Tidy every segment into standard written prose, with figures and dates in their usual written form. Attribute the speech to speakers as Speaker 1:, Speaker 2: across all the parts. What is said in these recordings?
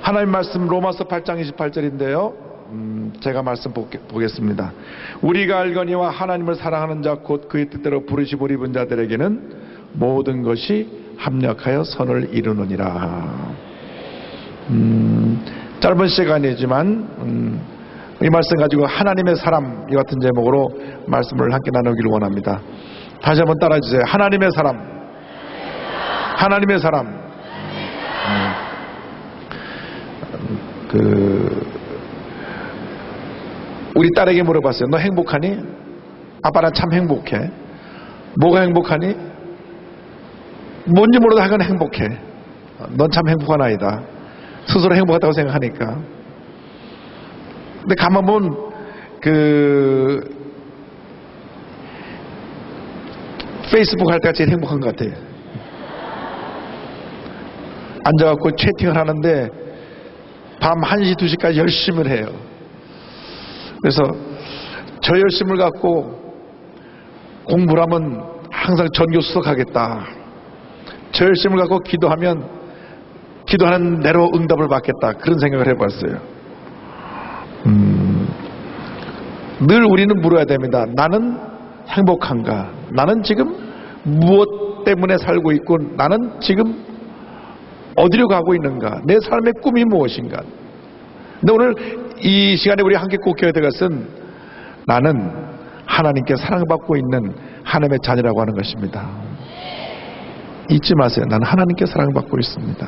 Speaker 1: 하나님 말씀 로마서 8장 28절인데요. 제가 말씀 보겠습니다. 우리가 알거니와 하나님을 사랑하는 자 곧 그의 뜻대로 부르심을 입은 자들에게는 모든 것이 합력하여 선을 이루느니라. 짧은 시간이지만 이 말씀 가지고 하나님의 사람, 이 같은 제목으로 말씀을 함께 나누기를 원합니다. 다시 한번 따라해주세요. 하나님의 사람. 하나님의 사람. 우리 딸에게 물어봤어요. 너 행복하니? 아빠 난 참 행복해. 뭐가 행복하니? 뭔지 모르도 하여간 행복해. 넌 참 행복한 아이다. 스스로 행복하다고 생각하니까. 근데 가만 보면 페이스북 할 때가 제일 행복한 것 같아요. 앉아갖고 채팅을 하는데 밤 1시, 2시까지 열심을 해요. 그래서 저 열심을 갖고 공부를 하면 항상 전교 수석하겠다. 저 열심을 갖고 기도하면 기도하는 대로 응답을 받겠다. 그런 생각을 해봤어요. 늘 우리는 물어야 됩니다. 나는 행복한가? 나는 지금 무엇 때문에 살고 있고 나는 지금 어디로 가고 있는가? 내 삶의 꿈이 무엇인가? 근데 오늘 이 시간에 우리 함께 꼭 기억해야 될 것은 나는 하나님께 사랑받고 있는 하나님의 자녀라고 하는 것입니다. 잊지 마세요. 나는 하나님께 사랑받고 있습니다.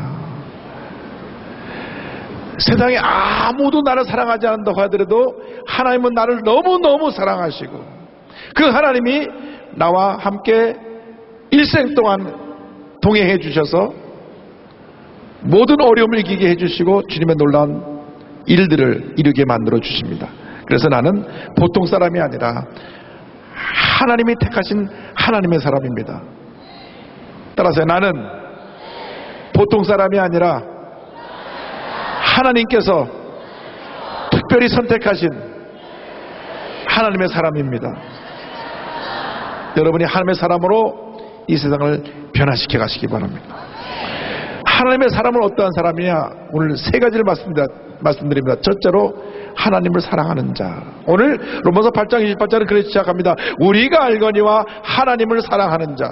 Speaker 1: 세상에 아무도 나를 사랑하지 않는다고 하더라도 하나님은 나를 너무너무 사랑하시고 그 하나님이 나와 함께 일생 동안 동행해 주셔서 모든 어려움을 이기게 해주시고 주님의 놀라운 일들을 이루게 만들어 주십니다. 그래서 나는 보통 사람이 아니라 하나님이 택하신 하나님의 사람입니다. 따라서 나는 보통 사람이 아니라 하나님께서 특별히 선택하신 하나님의 사람입니다. 여러분이 하나님의 사람으로 이 세상을 변화시켜 가시기 바랍니다. 하나님의 사람은 어떠한 사람이냐? 오늘 세 가지를 말씀드립니다. 첫째로 하나님을 사랑하는 자. 오늘 로마서 8장 28절은 그렇게 시작합니다. 우리가 알거니와 하나님을 사랑하는 자.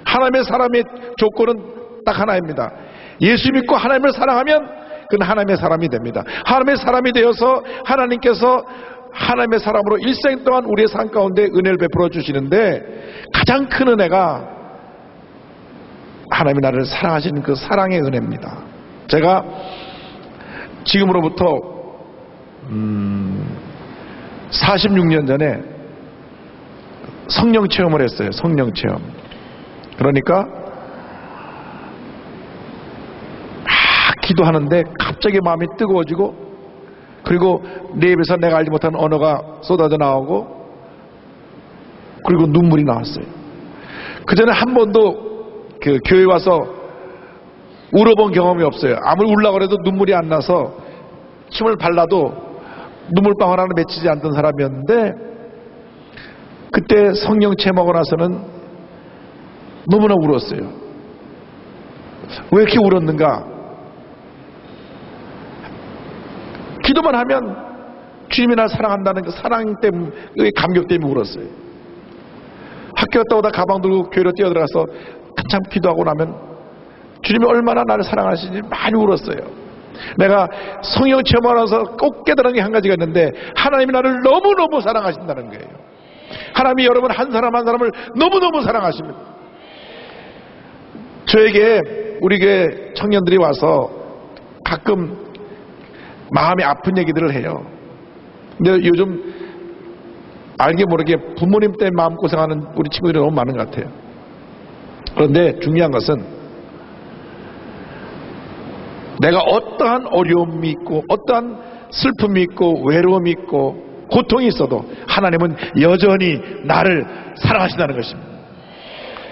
Speaker 1: 하나님의 사람의 조건은 딱 하나입니다. 예수 믿고 하나님을 사랑하면 그는 하나님의 사람이 됩니다. 하나님의 사람이 되어서 하나님께서 하나님의 사람으로 일생 동안 우리의 삶 가운데 은혜를 베풀어 주시는데 가장 큰 은혜가 하나님이 나를 사랑하시는 그 사랑의 은혜입니다. 제가 지금으로부터 46년 전에 성령 체험을 했어요. 성령 체험. 그러니까 기도하는데 갑자기 마음이 뜨거워지고 그리고 내 입에서 내가 알지 못한 언어가 쏟아져 나오고 그리고 눈물이 나왔어요. 그 전에 한 번도 교회 와서 울어본 경험이 없어요. 아무리 울려고 해도 눈물이 안 나서 침을 발라도 눈물방울 하나 맺히지 않던 사람이었는데 그때 성령 체험하고 나서는 너무나 울었어요. 왜 이렇게 울었는가? 기도만 하면 주님이 날 사랑한다는 그 사랑 때문에, 감격 때문에 울었어요. 학교 갔다 오다 가방 들고 교회로 뛰어들어가서 한참 기도하고 나면 주님이 얼마나 나를 사랑하시는지 많이 울었어요. 내가 성령 체험하면서 꼭 깨달은 게 한 가지가 있는데 하나님이 나를 너무너무 사랑하신다는 거예요. 하나님이 여러분 한 사람 한 사람을 너무너무 사랑하십니다. 저에게 우리 교회 청년들이 와서 가끔 마음이 아픈 얘기들을 해요. 근데 요즘 알게 모르게 부모님 때문에 마음고생하는 우리 친구들이 너무 많은 것 같아요. 그런데 중요한 것은 내가 어떠한 어려움이 있고 어떠한 슬픔이 있고 외로움이 있고 고통이 있어도 하나님은 여전히 나를 사랑하신다는 것입니다.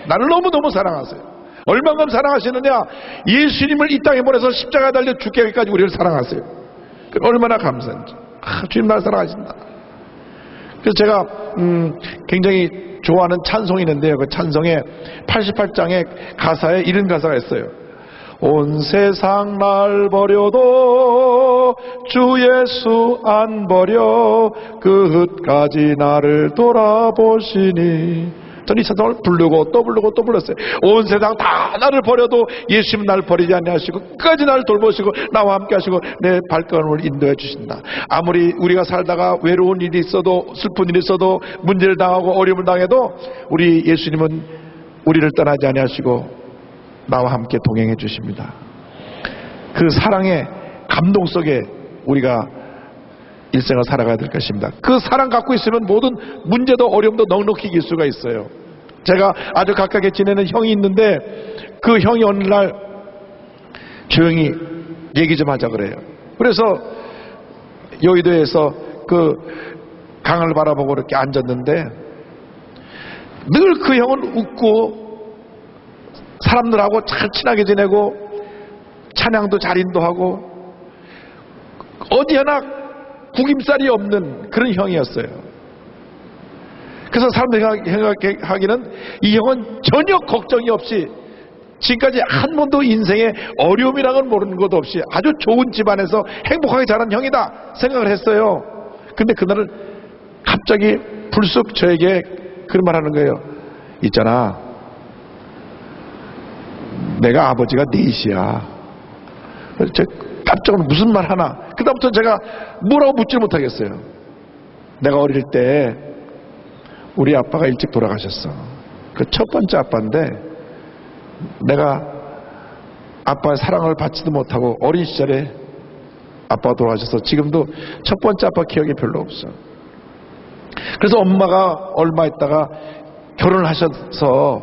Speaker 1: 나를 너무너무 사랑하세요. 얼만큼 사랑하시느냐? 예수님을 이 땅에 보내서 십자가에 달려 죽게 하기까지 우리를 사랑하세요. 얼마나 감사한지. 주님 나를 사랑하신다. 그래서 제가 굉장히 좋아하는 찬송이 있는데요. 그 찬송에 88장의 가사에 이런 가사가 있어요. 온 세상 날 버려도 주 예수 안 버려 끝까지 나를 돌아보시니. 저는 이 찬송을 부르고 또 부르고 또 불렀어요. 온 세상 다 나를 버려도 예수님 나를 버리지 아니하시고 끝까지 나를 돌보시고 나와 함께 하시고 내 발걸음을 인도해 주신다. 아무리 우리가 살다가 외로운 일이 있어도 슬픈 일이 있어도 문제를 당하고 어려움을 당해도 우리 예수님은 우리를 떠나지 아니하시고 나와 함께 동행해 주십니다. 그 사랑의 감동 속에 우리가 일생을 살아가야 될 것입니다. 그 사랑 갖고 있으면 모든 문제도 어려움도 넉넉히 이길 수가 있어요. 제가 아주 가깝게 지내는 형이 있는데 그 형이 어느 날 조용히 얘기 좀 하자 그래요. 그래서 여의도에서 그 강을 바라보고 이렇게 앉았는데 늘 그 형은 웃고 사람들하고 잘 친하게 지내고 찬양도 잘 인도하고 어디 하나 구김살이 없는 그런 형이었어요. 그래서 사람들이 생각하기는 이 형은 전혀 걱정이 없이 지금까지 한 번도 인생에 어려움이라는 걸 모르는 것도 없이 아주 좋은 집안에서 행복하게 자란 형이다 생각을 했어요. 근데 그날은 갑자기 불쑥 저에게 그런 말 하는 거예요. 있잖아, 내가 아버지가 넷이야. 제가 깜짝 놀라 무슨 말 하나. 그다음부터 제가 뭐라고 묻지 못하겠어요. 내가 어릴 때 우리 아빠가 일찍 돌아가셨어. 그 첫 번째 아빠인데 내가 아빠의 사랑을 받지도 못하고 어린 시절에 아빠가 돌아가셔서 지금도 첫 번째 아빠 기억이 별로 없어. 그래서 엄마가 얼마 있다가 결혼을 하셔서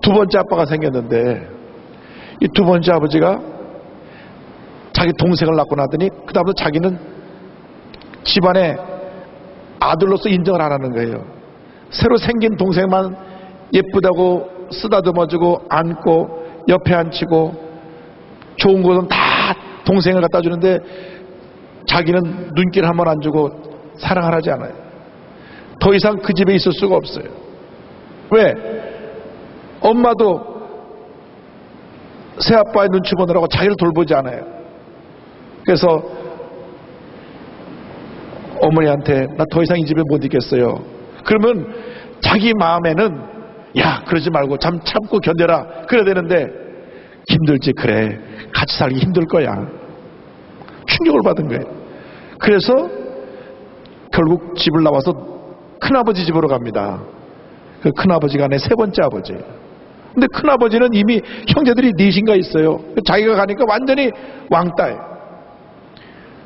Speaker 1: 두 번째 아빠가 생겼는데 이 두 번째 아버지가 자기 동생을 낳고 나더니 그 다음부터 자기는 집안의 아들로서 인정을 안 하는 거예요. 새로 생긴 동생만 예쁘다고 쓰다듬어주고 안고 옆에 앉히고 좋은 것은 다 동생을 갖다 주는데 자기는 눈길 한번 안 주고 사랑을 하지 않아요. 더 이상 그 집에 있을 수가 없어요. 왜? 엄마도 새아빠의 눈치 보느라고 자기를 돌보지 않아요. 그래서 어머니한테 나 더 이상 이 집에 못 있겠어요. 그러면 자기 마음에는 야 그러지 말고 참고 견뎌라 그래야 되는데 힘들지. 그래 같이 살기 힘들 거야. 충격을 받은 거예요. 그래서 결국 집을 나와서 큰아버지 집으로 갑니다. 그 큰아버지가 내 세 번째 아버지예요. 근데 큰아버지는 이미 형제들이 넷인가 있어요. 자기가 가니까 완전히 왕따예요.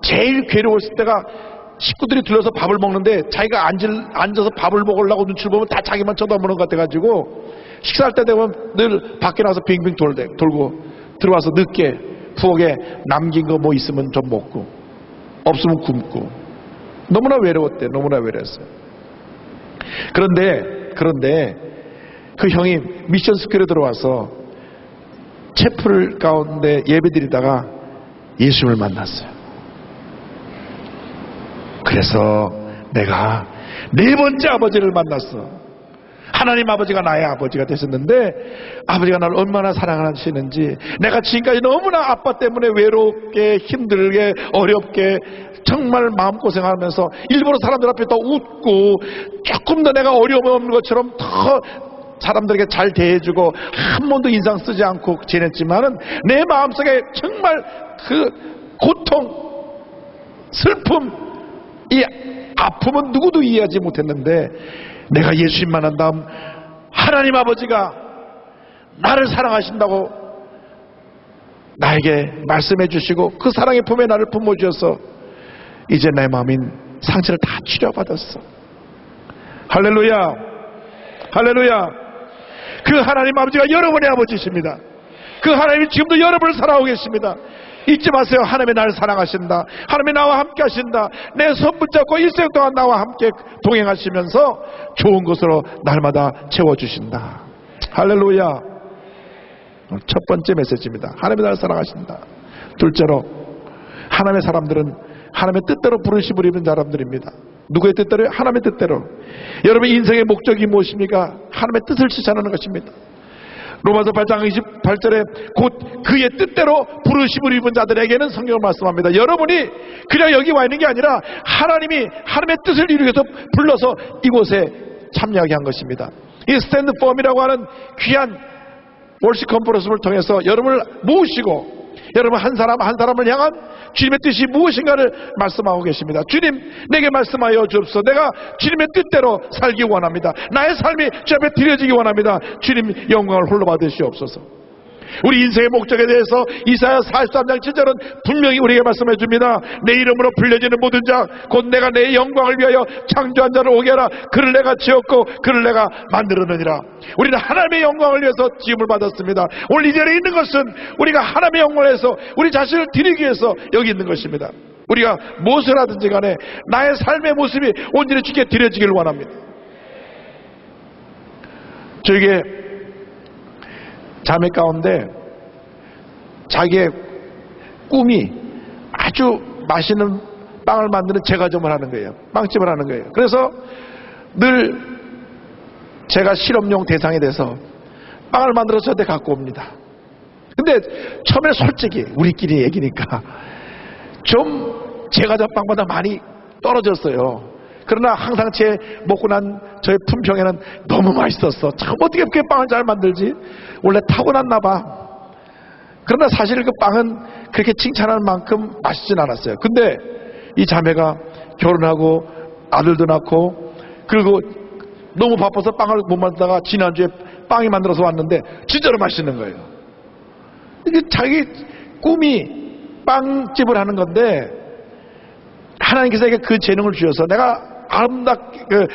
Speaker 1: 제일 괴로웠을 때가 식구들이 둘러서 밥을 먹는데 자기가 앉아서 밥을 먹으려고 눈치를 보면 다 자기만 쳐다보는 것 같아가지고 식사할 때 되면 늘 밖에 나가서 빙빙 돌고 들어와서 늦게 부엌에 남긴 거 뭐 있으면 좀 먹고 없으면 굶고 너무나 외로웠대요. 너무나 외로웠어요. 그런데 그 형이 미션 스쿨에 들어와서 채플 가운데 예배드리다가 예수님을 만났어요. 그래서 내가 네 번째 아버지를 만났어. 하나님 아버지가 나의 아버지가 되셨는데 아버지가 나를 얼마나 사랑하시는지 내가 지금까지 너무나 아빠 때문에 외롭게 힘들게 어렵게 정말 마음고생하면서 일부러 사람들 앞에 더 웃고 조금 더 내가 어려움 없는 것처럼 더 사람들에게 잘 대해주고 한 번도 인상 쓰지 않고 지냈지만은 내 마음속에 정말 그 고통, 슬픔, 이 아픔은 누구도 이해하지 못했는데 내가 예수님 만난 다음 하나님 아버지가 나를 사랑하신다고 나에게 말씀해 주시고 그 사랑의 품에 나를 품어주셔서 이제 내 마음인 상처를 다 치료받았어. 할렐루야, 할렐루야. 그 하나님 아버지가 여러분의 아버지십니다. 그 하나님이 지금도 여러분을 사랑하고 계십니다. 잊지 마세요. 하나님이 나를 사랑하신다. 하나님이 나와 함께 하신다. 내 손 붙잡고 일생 동안 나와 함께 동행하시면서 좋은 것으로 날마다 채워주신다. 할렐루야. 첫 번째 메시지입니다. 하나님이 나를 사랑하신다. 둘째로 하나님의 사람들은 하나님의 뜻대로 부르심을 입은 사람들입니다. 누구의 뜻대로요? 하나님의 뜻대로. 여러분 인생의 목적이 무엇입니까? 하나님의 뜻을 실천하는 것입니다. 로마서 8장 28절에 곧 그의 뜻대로 부르심을 입은 자들에게는 성경을 말씀합니다. 여러분이 그냥 여기 와 있는 게 아니라 하나님의 뜻을 이루기 위해서 불러서 이곳에 참여하게 한 것입니다. 이 스탠드 펌이라고 하는 귀한 월시 컨퍼런스를 통해서 여러분을 모으시고 여러분 한 사람 한 사람을 향한 주님의 뜻이 무엇인가를 말씀하고 계십니다. 주님, 내게 말씀하여 주옵소서. 내가 주님의 뜻대로 살기 원합니다. 나의 삶이 주 앞에 드려지기 원합니다. 주님 영광을 홀로 받으시옵소서. 우리 인생의 목적에 대해서 이사야 43장 7절은 분명히 우리에게 말씀해 줍니다. 내 이름으로 불려지는 모든 자 곧 내가 내 영광을 위하여 창조한 자를 오게 하라. 그를 내가 지었고 그를 내가 만들었느니라. 우리는 하나님의 영광을 위해서 지음을 받았습니다. 오늘 이 자리에 있는 것은 우리가 하나님의 영광을 위해서 우리 자신을 드리기 위해서 여기 있는 것입니다. 우리가 무엇을 하든지 간에 나의 삶의 모습이 온전히 주께 드려지기를 원합니다. 저에게 자매 가운데 자기의 꿈이 아주 맛있는 빵을 만드는 제과점을 하는 거예요. 빵집을 하는 거예요. 그래서 늘 제가 실험용 대상이 돼서 빵을 만들어서 저한테 갖고 옵니다. 근데 처음에 솔직히 우리끼리 얘기니까 좀 제과점 빵보다 많이 떨어졌어요. 그러나 항상 제 먹고 난 저의 품평에는 너무 맛있었어. 참 어떻게 그렇게 빵을 잘 만들지? 원래 타고났나 봐. 그러나 사실 그 빵은 그렇게 칭찬할 만큼 맛있진 않았어요. 근데 이 자매가 결혼하고 아들도 낳고 그리고 너무 바빠서 빵을 못 만들다가 지난주에 빵이 만들어서 왔는데 진짜로 맛있는 거예요. 이게 자기 꿈이 빵집을 하는 건데 하나님께서 에게 그 재능을 주셔서 내가 아름답게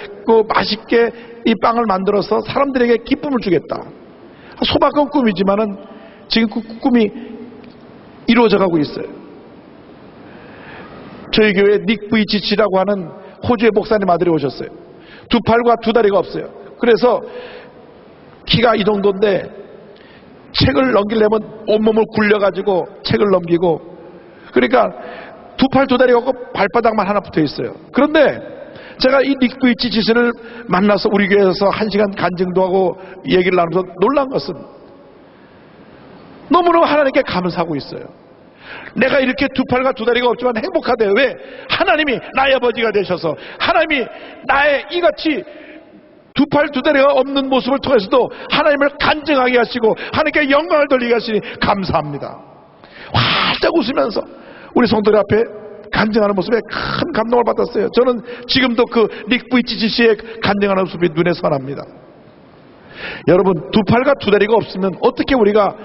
Speaker 1: 맛있게 이 빵을 만들어서 사람들에게 기쁨을 주겠다. 소박한 꿈이지만은 지금 그 꿈이 이루어져 가고 있어요. 저희 교회에 닉 부이치치라고 하는 호주의 목사님 아들이 오셨어요. 두 팔과 두 다리가 없어요. 그래서 키가 이 정도인데 책을 넘기려면 온몸을 굴려가지고 책을 넘기고, 그러니까 두 팔 두 다리가 없고 발바닥만 하나 붙어 있어요. 그런데 제가 이 닉 부이치치를 만나서 우리 교회에서 1시간 간증도 하고 얘기를 나누면서 놀란 것은 너무너무 하나님께 감사하고 있어요. 내가 이렇게 두 팔과 두 다리가 없지만 행복하대요. 왜? 하나님이 나의 아버지가 되셔서 하나님이 나의 이같이 두 팔 두 다리가 없는 모습을 통해서도 하나님을 간증하게 하시고 하나님께 영광을 돌리게 하시니 감사합니다. 활짝 웃으면서 우리 성도들 앞에 간증하는 모습에 큰 감동을 받았어요. 저는 지금도 그 닉 부이치치 씨의 간증하는 모습이 눈에 선합니다. 여러분, 두 팔과 두 다리가 없으면 어떻게 우리가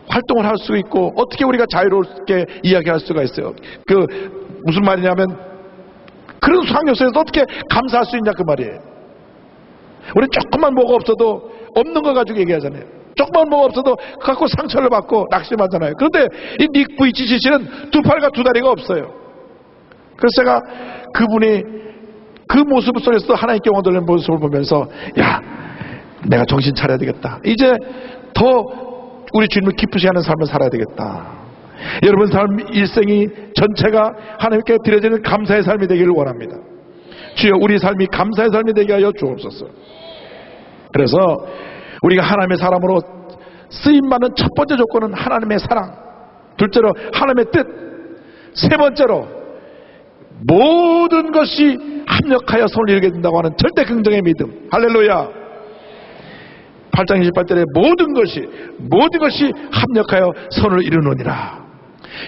Speaker 1: 활동을 할 수 있고 어떻게 우리가 자유롭게 이야기할 수가 있어요? 그 무슨 말이냐면 그런 상황 속에서 어떻게 감사할 수 있냐 그 말이에요. 우리 조금만 뭐가 없어도 없는 거 가지고 얘기하잖아요. 조금만 뭐가 없어도 갖고 상처를 받고 낙심하잖아요. 그런데 이 닉 부이치치 씨는 두 팔과 두 다리가 없어요. 그래서 제가 그분이 그 모습 속에서 하나님께 영광 돌리는 모습을 보면서 야, 내가 정신 차려야 되겠다. 이제 더 우리 주님을 기쁘시 하는 삶을 살아야 되겠다. 여러분 삶 일생이 전체가 하나님께 드려지는 감사의 삶이 되기를 원합니다. 주여, 우리 삶이 감사의 삶이 되게 하여 주옵소서. 그래서 우리가 하나님의 사람으로 쓰임받는 첫 번째 조건은 하나님의 사랑, 둘째로 하나님의 뜻, 세 번째로 모든 것이 합력하여 손을 이루게 된다고 하는 절대 긍정의 믿음. 할렐루야. 8장 28절에 모든 것이 합력하여 선을 이루느니라.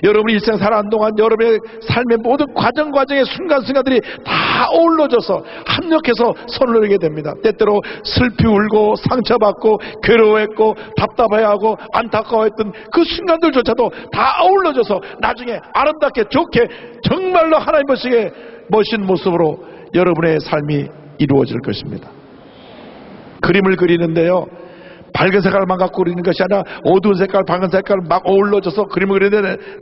Speaker 1: 여러분이 일생 살아가는 동안 여러분의 삶의 모든 과정의 순간순간들이 다 어우러져서 합력해서 선을 이루게 됩니다. 때때로 슬피 울고 상처받고 괴로워했고 답답해하고 안타까워했던 그 순간들조차도 다 어우러져서 나중에 아름답게 좋게 정말로 하나님 보시기에 멋진 모습으로 여러분의 삶이 이루어질 것입니다. 그림을 그리는데요, 밝은 색깔만 갖고 그리는 것이 아니라 어두운 색깔, 밝은 색깔 막 어우러져서 그림을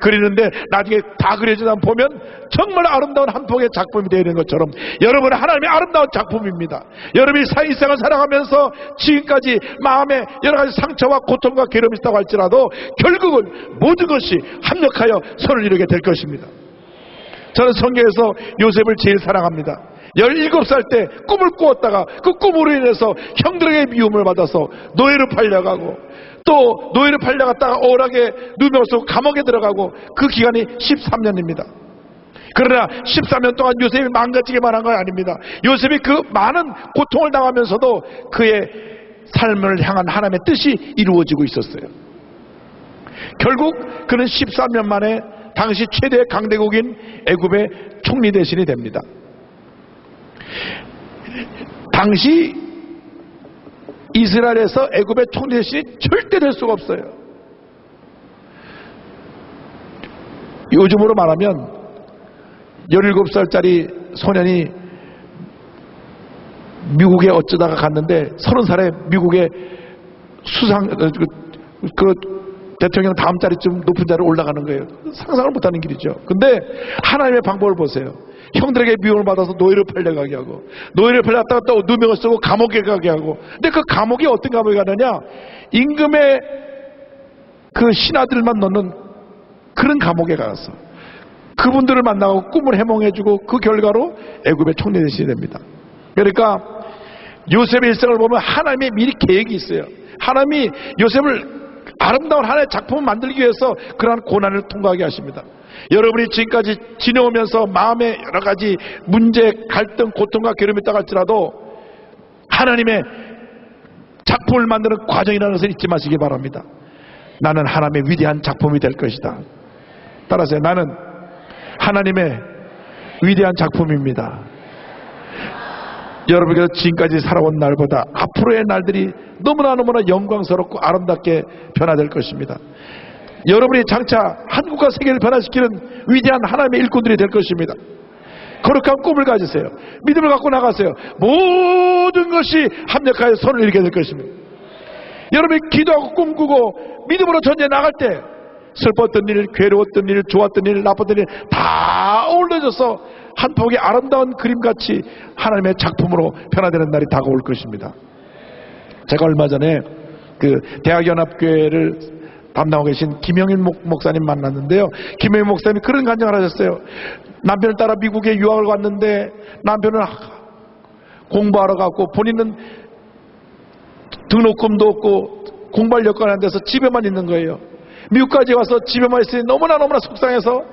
Speaker 1: 그리는데 나중에 다 그려지다 보면 정말 아름다운 한 폭의 작품이 되는 것처럼 여러분은 하나님의 아름다운 작품입니다. 여러분이 일생을 살아가면서 지금까지 마음에 여러 가지 상처와 고통과 괴로움이 있다고 할지라도 결국은 모든 것이 합력하여 선을 이루게 될 것입니다. 저는 성경에서 요셉을 제일 사랑합니다. 17살 때 꿈을 꾸었다가 그 꿈으로 인해서 형들에게 미움을 받아서 노예로 팔려가고, 또 노예로 팔려갔다가 억울하게 누명을 쓰고 감옥에 들어가고, 그 기간이 13년입니다. 그러나 13년 동안 요셉이 망가지게만 한 건 아닙니다. 요셉이 그 많은 고통을 당하면서도 그의 삶을 향한 하나님의 뜻이 이루어지고 있었어요. 결국 그는 13년 만에 당시 최대 강대국인 애굽의 총리 대신이 됩니다. 당시 이스라엘에서 애굽의 총리 대신이 절대 될 수가 없어요. 요즘으로 말하면 17살짜리 소년이 미국에 어쩌다가 갔는데 30살에 미국의 수상 그 대통령 다음 자리쯤 높은 자리로 올라가는 거예요. 상상을 못하는 길이죠. 근데 하나님의 방법을 보세요. 형들에게 미움을 받아서 노예로 팔려가게 하고, 노예로 팔려갔다가 또 누명을 쓰고 감옥에 가게 하고. 근데 그 감옥이 어떤 감옥에 가느냐, 임금의 그 신하들만 넣는 그런 감옥에 가서 그분들을 만나고 꿈을 해몽해주고, 그 결과로 애굽의 총리 대신이 됩니다. 그러니까 요셉의 일생을 보면 하나님의 미리 계획이 있어요. 하나님이 요셉을 아름다운 하나의 작품을 만들기 위해서 그러한 고난을 통과하게 하십니다. 여러분이 지금까지 지내오면서 마음에 여러 가지 문제, 갈등, 고통과 괴로움이 있다고 할지라도 하나님의 작품을 만드는 과정이라는 것을 잊지 마시기 바랍니다. 나는 하나님의 위대한 작품이 될 것이다. 따라서 나는 하나님의 위대한 작품입니다. 여러분께서 지금까지 살아온 날보다 앞으로의 날들이 너무나 영광스럽고 아름답게 변화될 것입니다. 여러분이 장차 한국과 세계를 변화시키는 위대한 하나님의 일꾼들이 될 것입니다. 거룩한 꿈을 가지세요. 믿음을 갖고 나가세요. 모든 것이 합력하여 손을 이루게 될 것입니다. 여러분이 기도하고 꿈꾸고 믿음으로 전쟁에 나갈 때 슬펐던 일, 괴로웠던 일, 좋았던 일, 나빴던 일 다 어울려져서 한 폭의 아름다운 그림같이 하나님의 작품으로 변화되는 날이 다가올 것입니다. 제가 얼마 전에 그 대학연합교회를 담당하고 계신 김영일 목사님 만났는데요. 김영일 목사님이 그런 간증을 하셨어요. 남편을 따라 미국에 유학을 갔는데 남편은 공부하러 갔고 본인은 등록금도 없고 공부할 여건이 안 돼서 집에만 있는 거예요. 미국까지 와서 집에만 있으니 너무나 속상해서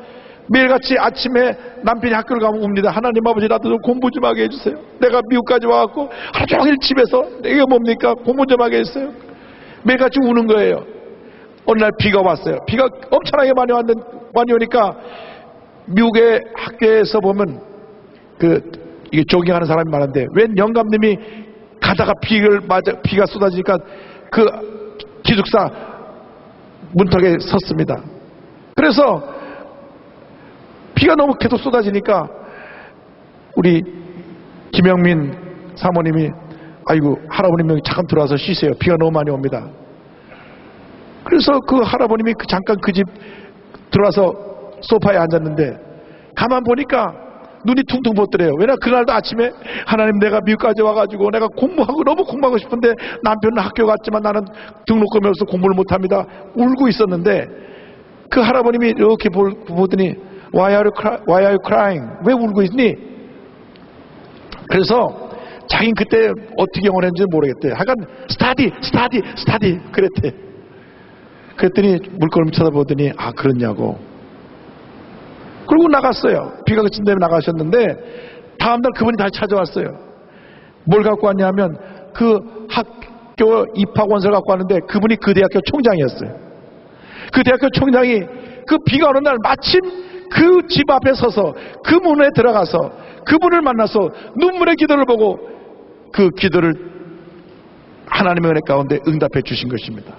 Speaker 1: 매일같이 아침에 남편이 학교를 가면 웁니다. 하나님 아버지, 나도 좀 공부 좀 하게 해주세요. 내가 미국까지 와갖고 하루 종일 집에서 이게 뭡니까? 공부 좀 하게 해주세요. 매일같이 우는 거예요. 어느 날 비가 왔어요. 비가 엄청나게 많이 오니까 미국의 학교에서 보면 이게 조깅하는 사람이 많은데 웬 영감님이 가다가 비가 쏟아지니까 그 기숙사 문턱에 섰습니다. 그래서 비가 너무 계속 쏟아지니까 우리 김영민 사모님이 아이고 할아버님 잠깐 들어와서 쉬세요. 비가 너무 많이 옵니다. 그래서 그 할아버님이 잠깐 그 집 들어와서 소파에 앉았는데 가만 보니까 눈이 퉁퉁 부었더래요. 왜냐 그날도 아침에 하나님, 내가 미국까지 와가지고 내가 너무 공부하고 싶은데 남편은 학교 갔지만 나는 등록금이 없어서 공부를 못합니다. 울고 있었는데 그 할아버님이 이렇게 보더니 Why are you crying? 왜 울고 있니? 그래서 자기는 그때 어떻게 영어를 했는지 모르겠대. 하여간 study 그랬대. 그랬더니 물끄러미 쳐다보더니 아 그렇냐고. 그리고 나갔어요. 비가 그친 다음에 나가셨는데 다음날 그분이 다시 찾아왔어요. 뭘 갖고 왔냐면 그 학교 입학원서를 갖고 왔는데 그분이 그 대학교 총장이었어요. 그 대학교 총장이 그 비가 오는 날 마침 그 집 앞에 서서 그 문에 들어가서 그분을 만나서 눈물의 기도를 보고 그 기도를 하나님의 은혜 가운데 응답해 주신 것입니다.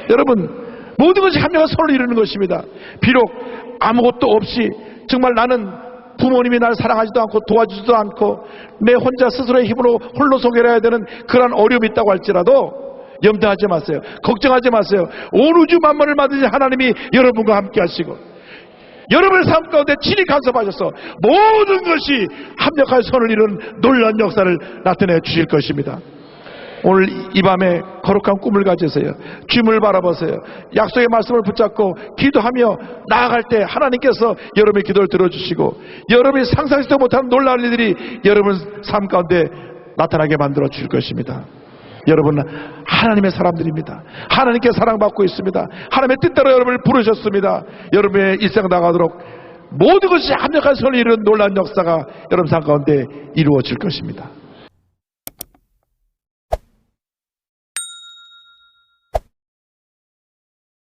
Speaker 1: 여러분, 모든 것이 합력한 손을 이루는 것입니다. 비록 아무것도 없이 정말 나는 부모님이 날 사랑하지도 않고 도와주지도 않고 내 혼자 스스로의 힘으로 홀로 소개해야 되는 그런 어려움이 있다고 할지라도 염려하지 마세요. 걱정하지 마세요. 온 우주 만물을 만드신 하나님이 여러분과 함께 하시고 여러분의 삶 가운데 친히 간섭하셔서 모든 것이 합력한 손을 이루는 놀라운 역사를 나타내 주실 것입니다. 오늘 이 밤에 거룩한 꿈을 가지세요. 주님을 바라보세요. 약속의 말씀을 붙잡고 기도하며 나아갈 때 하나님께서 여러분의 기도를 들어주시고 여러분이 상상하지도 못하는 놀라운 일들이 여러분 삶 가운데 나타나게 만들어 주실 것입니다. 여러분은 하나님의 사람들입니다. 하나님께 사랑받고 있습니다. 하나님의 뜻대로 여러분을 부르셨습니다. 여러분의 일생 나가도록 모든 것이 합력한 선을 이루는 놀라운 역사가 여러분 삶 가운데 이루어질 것입니다.